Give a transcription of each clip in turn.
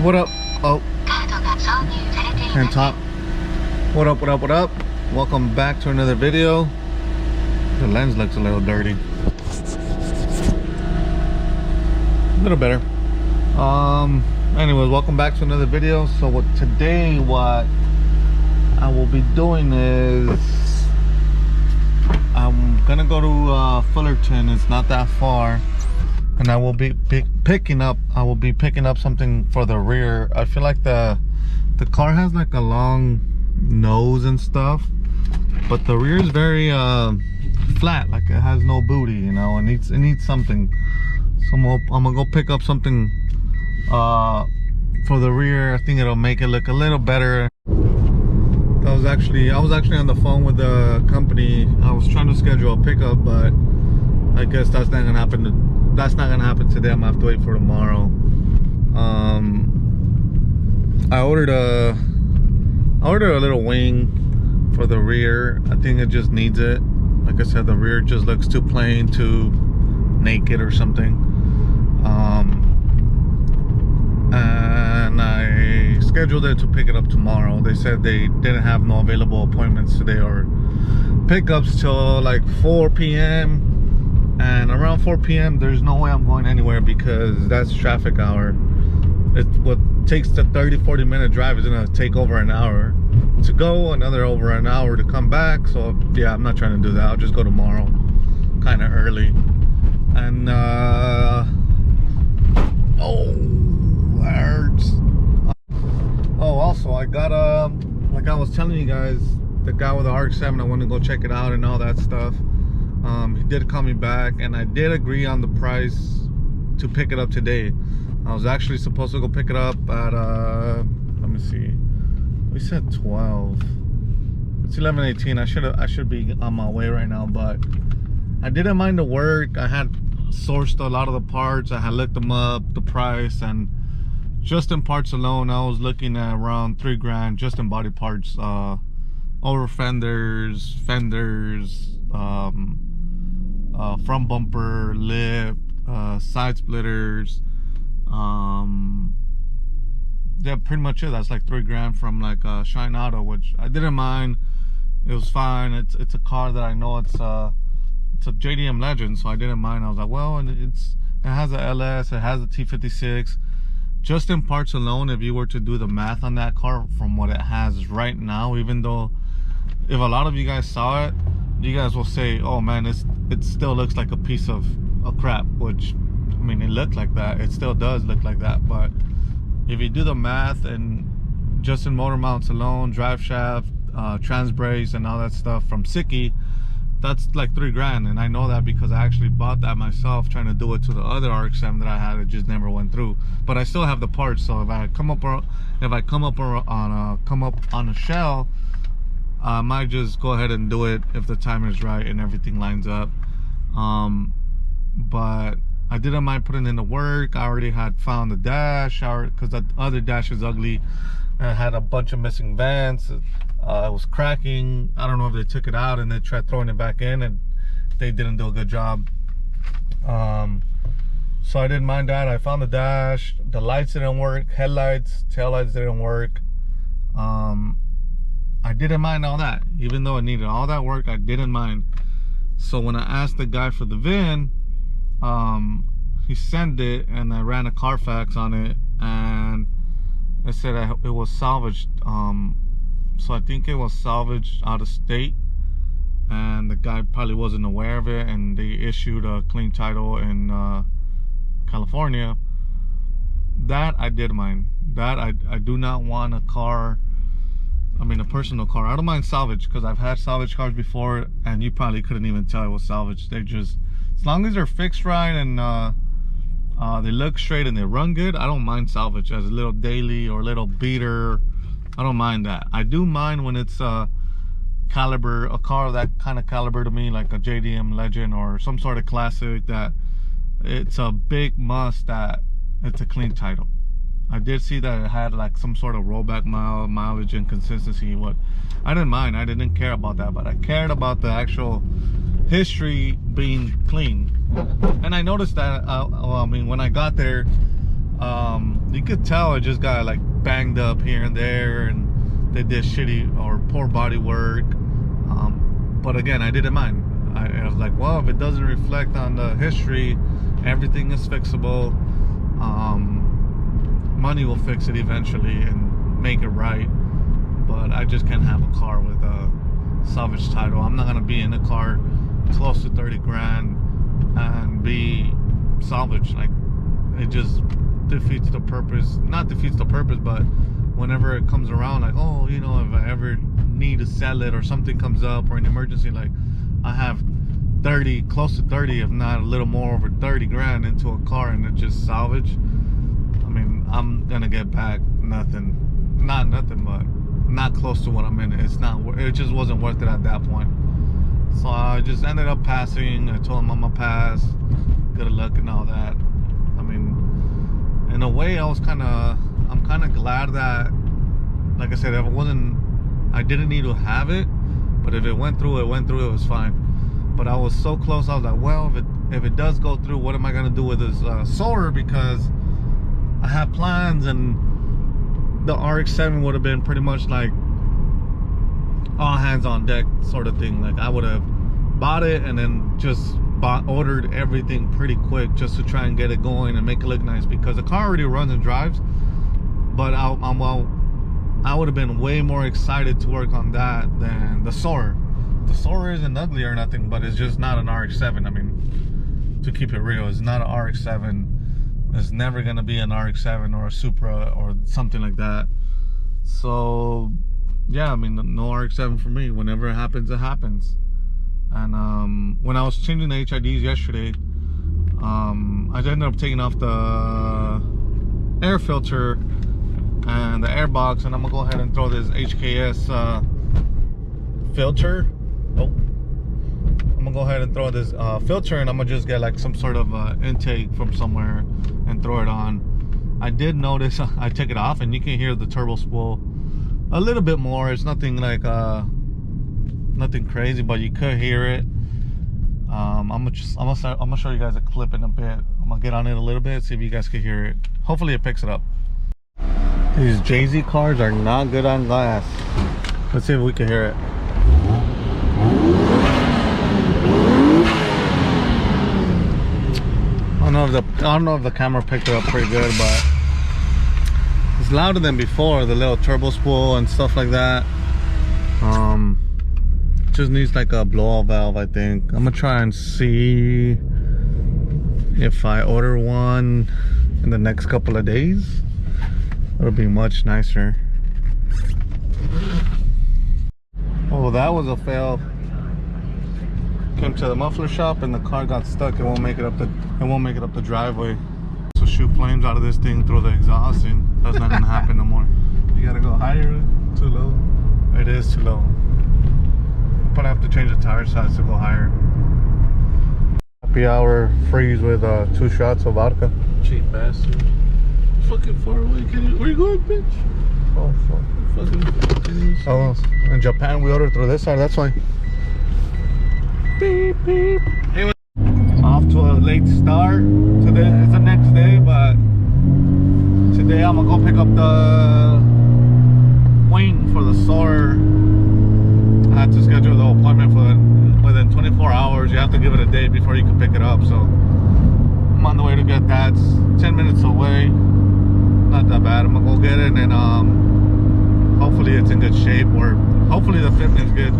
What up? Oh, and top. What up, what up, what up? Welcome back to another video. The lens looks a little dirty. A little better. Anyways, welcome back to another video. So what I will be doing is I'm gonna go to Fullerton. It's not that far, and I will be picking up something for the rear. I feel like the car has like a long nose and stuff, but the rear is very flat, like it has no booty, you know. It needs something. So I'm gonna go pick up something for the rear. I think it'll make it look a little better. I was actually on the phone with the company. I was trying to schedule a pickup, but I guess that's not gonna happen today. I'm gonna have to wait for tomorrow. I ordered a little wing for the rear. I think it just needs it. Like I said, the rear just looks too plain, too naked or something. And I scheduled it to pick it up tomorrow. They said they didn't have no available appointments today or pickups till like 4 p.m. and around 4 p.m. there's no way I'm going anywhere because that's traffic hour. What takes the 30-40 minute drive is gonna take over an hour to go, another over an hour to come back. So yeah, I'm not trying to do that. I'll just go tomorrow kind of early. And oh, that hurts. Oh, also I got like I was telling you guys, the guy with the RX-7, I want to go check it out and all that stuff. He did call me back, and I did agree on the price to pick it up today. I was actually supposed to go pick it up at let me see, we said 12. It's 11:18. I should be on my way right now, but I didn't mind the work. I had sourced a lot of the parts. I had looked them up, the price, and just in parts alone I was looking at around $3 grand just in body parts, over fenders, front bumper, lip, side splitters. Yeah, pretty much it. That's like $3 grand from like Shine Auto, which I didn't mind. It was fine. It's a car that I know it's a JDM legend, so I didn't mind. I was like, well, and it has a LS, it has a T56. Just in parts alone, if you were to do the math on that car from what it has right now, even though if a lot of you guys saw it, you guys will say, oh man, it still looks like a piece of crap, which I mean, it looked like that. It still does look like that. But if you do the math, and just in motor mounts alone, drive shaft, trans brace and all that stuff from Siki, that's like $3 grand. And I know that because I actually bought that myself, trying to do it to the other RX-7 that I had. It just never went through, but I still have the parts. So if I come up on a shell, I might just go ahead and do it if the time is right and everything lines up. But I didn't mind putting in the work. I already had found the dash, because the other dash is ugly. It had a bunch of missing vents. It was cracking. I don't know if they took it out and they tried throwing it back in, and they didn't do a good job. So I didn't mind that. I found the dash. The lights didn't work. Headlights, taillights didn't work. I didn't mind all that. Even though it needed all that work, I didn't mind. So when I asked the guy for the VIN, he sent it, and I ran a Carfax on it, and it said it was salvaged. So I think it was salvaged out of state, and the guy probably wasn't aware of it, and they issued a clean title in California. That I did mind. That I do not want a car, I mean a personal car. I don't mind salvage, because I've had salvage cars before, and you probably couldn't even tell it was salvage. They just, as long as they're fixed right and they look straight and they run good, I don't mind salvage as a little daily or a little beater. I don't mind that. I do mind when it's a car of that kind of caliber to me, like a JDM Legend or some sort of classic, that it's a big must that it's a clean title. I did see that it had like some sort of rollback mileage and consistency. What I didn't mind. I didn't care about that, but I cared about the actual history being clean. And I noticed that I mean, when I got there, You could tell it just got like banged up here and there, and they did shitty or poor body work. But again, I didn't mind. I was like, well, if it doesn't reflect on the history, everything is fixable. Money will fix it eventually and make it right. But I just can't have a car with a salvage title. I'm not gonna be in a car close to 30 grand and be salvaged. Like, it just defeats the purpose. Not defeats the purpose, but whenever it comes around, like, oh, you know, if I ever need to sell it or something comes up or an emergency, like, I have 30, close to 30, if not a little more, over 30 grand into a car and it's just salvage. I mean, I'm gonna get back nothing. Not nothing, but not close to what I'm in. It's not, it just wasn't worth it at that point. So I just ended up passing. I told him I'm gonna pass, good luck and all that. I mean, in a way, I'm kind of glad that, like I said, if it wasn't, I didn't need to have it, but if it went through, it was fine. But I was so close. I was like, well, if it does go through, what am I gonna do with this Soarer? Because I have plans, and the RX-7 would have been pretty much like all hands on deck sort of thing. Like, I would have bought it and then just ordered everything pretty quick just to try and get it going and make it look nice, because the car already runs and drives. But I would have been way more excited to work on that than the Soarer. The Soarer isn't ugly or nothing, but it's just not an RX-7. I mean, to keep it real, it's not an RX-7. It's never gonna be an RX-7 or a Supra or something like that. So yeah, I mean, no RX-7 for me. Whenever it happens, it happens. And when I was changing the HIDs yesterday, I ended up taking off the air filter and the air box, and I'm gonna go ahead and throw this HKS filter. Oh, I'm gonna go ahead and throw this filter, and I'm gonna just get like some sort of intake from somewhere and throw it on. I did notice I took it off, and you can hear the turbo spool a little bit more. It's nothing like nothing crazy, but you could hear it. I'm gonna show you guys a clip in a bit. I'm gonna get on it a little bit, see if you guys can hear it. Hopefully it picks it up. These JZ cars are not good on glass. Let's see if we can hear it. I don't know if the camera picked it up pretty good, but it's louder than before. The little turbo spool and stuff like that. Just needs like a blow-off valve, I think. I'm gonna try and see if I order one in the next couple of days. It'll be much nicer. Oh, that was a fail. Came to the muffler shop and the car got stuck. It won't make it up the driveway. So shoot flames out of this thing through the exhaust, and that's not gonna happen no more. You gotta go higher. Too low. It is too low. But I have to change the tire size to go higher. Happy hour freeze with 2 shots of vodka. Cheap bastard. Fucking far away. Where you going, bitch? Oh, fuck. Oh, in Japan we ordered through this side, that's why. Beep, beep. Hey, off to a late start. Today, it's the next day, but today I'm gonna go pick up the wing for the Soarer. I had to schedule the appointment for within 24 hours. You have to give it a day before you can pick it up. So I'm on the way to get that. It's 10 minutes away. Not that bad. I'm gonna go get it, and hopefully it's in good shape, or hopefully the fitment's good.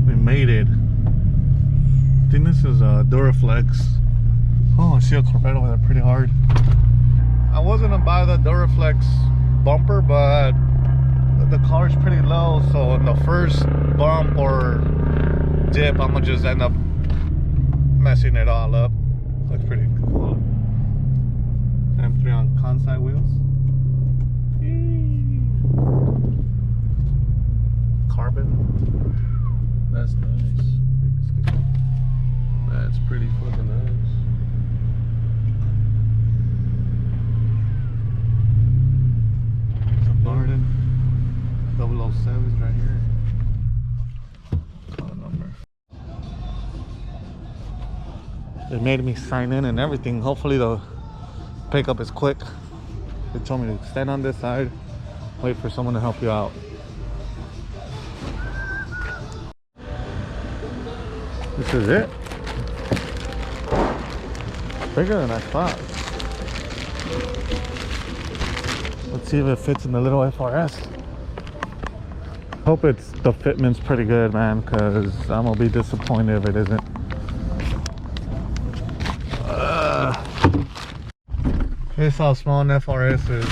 We made it. I think this is Duraflex. Oh, I see a Corvette over there pretty hard. I wasn't gonna buy the Duraflex bumper, but the car is pretty low, so in the first bump or dip, I'm gonna just end up messing it all up. Looks pretty cool. M3 on Kansai wheels. Carbon. That's nice. That's pretty fucking nice. Garden 007's right here. Car number. They made me sign in and everything. Hopefully the pickup is quick. They told me to stand on this side, wait for someone to help you out. This is it. Bigger than I thought. Let's see if it fits in the little FRS. Hope the fitment's pretty good, man, because I'm gonna be disappointed if it isn't. Here's how small an FRS is.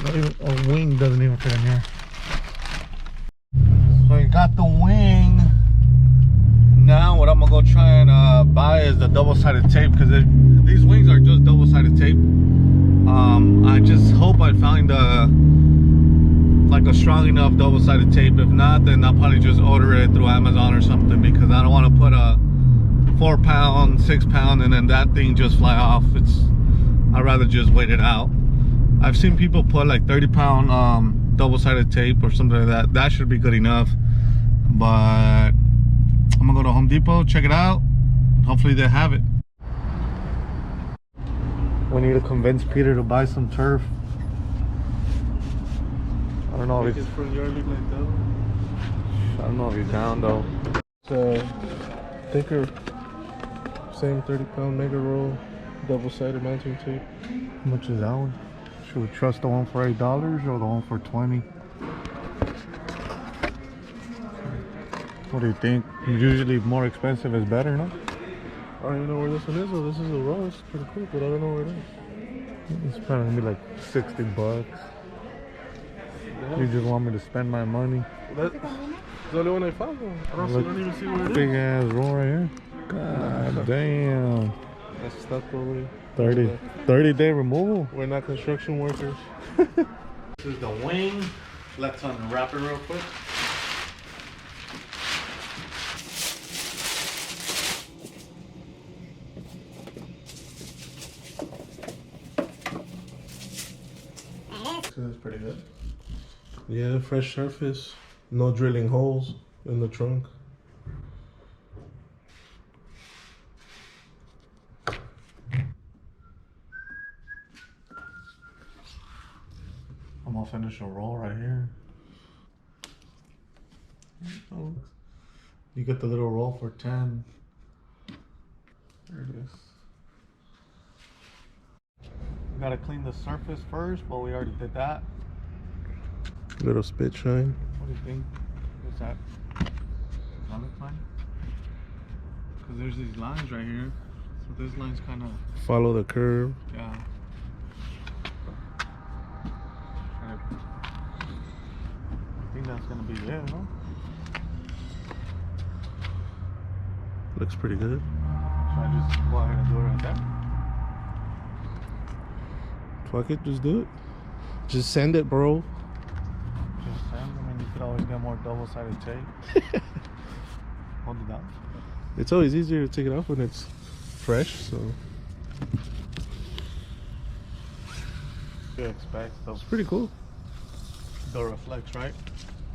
Not even, a wing doesn't even fit in here. So you got the wing. Now what I'm gonna go try and buy is the double-sided tape, because these wings are just double-sided tape. I just hope I find like a strong enough double-sided tape. If not, then I'll probably just order it through Amazon or something, because I don't want to put a 4-pound, 6-pound, and then that thing just fly off. I'd rather just wait it out. I've seen people put like 30-pound double-sided tape or something like that. That should be good enough. But I'm gonna go to Home Depot, check it out. Hopefully they have it. We need to convince Peter to buy some turf. I don't know if he's front yard look like that. I don't know if he's down though. It's thicker, same 30-pound mega roll, double-sided mounting tape. How much is that one? Should we trust the one for $8 or the one for $20? What do you think? Usually more expensive is better, no? I don't even know where this one is, though. This is a roll. It's pretty cool, but I don't know where it is. It's probably gonna be like 60 bucks. Yeah. You just want me to spend my money? That's the only one I found, though. I don't even see where it is. Big ass roll right here. God damn. That's stuck already. 30-day removal. We're not construction workers. This is the wing. Let's unwrap it real quick. This is pretty good. Yeah, fresh surface. No drilling holes in the trunk. I'm gonna finish a roll right here. Oh, you get the little roll for 10. There it is. We gotta clean the surface first, but we already did that. Little spit shine. What do you think? What's that? Does that look fine? Because there's these lines right here. So this line's kind of... Follow the curve. Yeah. I think that's gonna be it, huh? Looks pretty good. Should I just go ahead and do it right there? Fuck it, just do it. Just send it, bro. Just send. I mean, you could always get more double-sided tape. Hold it down. It's always easier to take it off when it's fresh, so. You expect It's pretty cool. the reflex, right?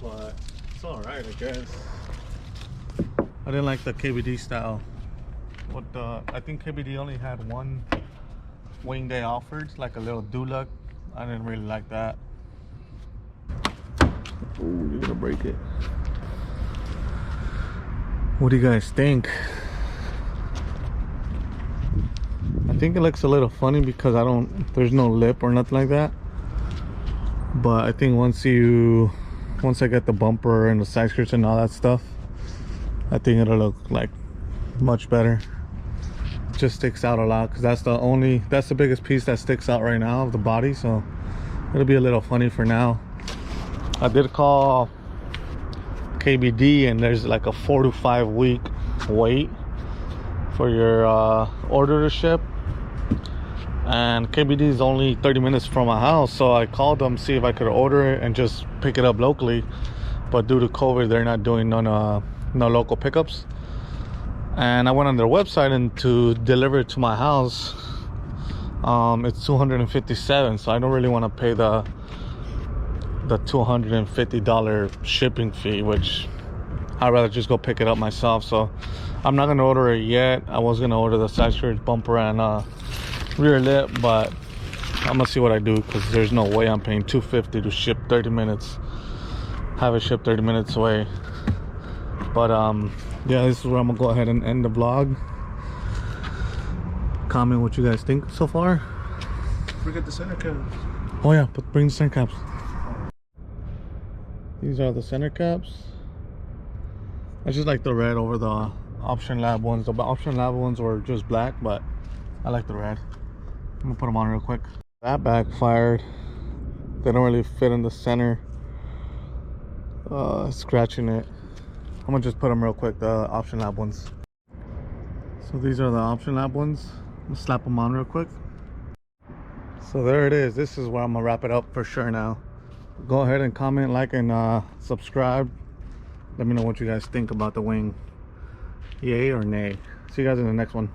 But it's alright, I guess. I didn't like the KBD style. I think KBD only had one wing they offered, like a little duluck. I didn't really like that. Ooh, you're gonna break it. What do you guys think? I think it looks a little funny because there's no lip or nothing like that. But I think once I get the bumper and the side skirts and all that stuff, I think it'll look like much better. It just sticks out a lot because that's the biggest piece that sticks out right now of the body, so it'll be a little funny for now. I did call KBD and there's like a 4 to 5 week wait for your order to ship, and KBD is only 30 minutes from my house, so I called them see if I could order it and just pick it up locally, but due to COVID they're not doing no local pickups. And I went on their website, and to deliver it to my house it's $257, so I don't really want to pay the $250 shipping fee, which I'd rather just go pick it up myself. So I'm not gonna order it yet. I was gonna order the side skirts, bumper, and rear lip, but I'm gonna see what I do, because there's no way I'm paying $250 to ship 30 minutes, have it shipped 30 minutes away. But yeah, this is where I'm gonna go ahead and end the vlog. Comment what you guys think so far. Forget the center caps. Oh yeah, but bring the center caps. These are the center caps. I just like the red over the Option Lab ones. The Option Lab ones were just black, but I like the red. I'm gonna put them on real quick. That backfired. They don't really fit in the center. Scratching it. I'm gonna just put them real quick, the Option Lab ones. So these are the Option Lab ones. I'm gonna slap them on real quick. So there it is. This is where I'm gonna wrap it up for sure now. Go ahead and comment, like, and subscribe. Let me know what you guys think about the wing. Yay or nay. See you guys in the next one.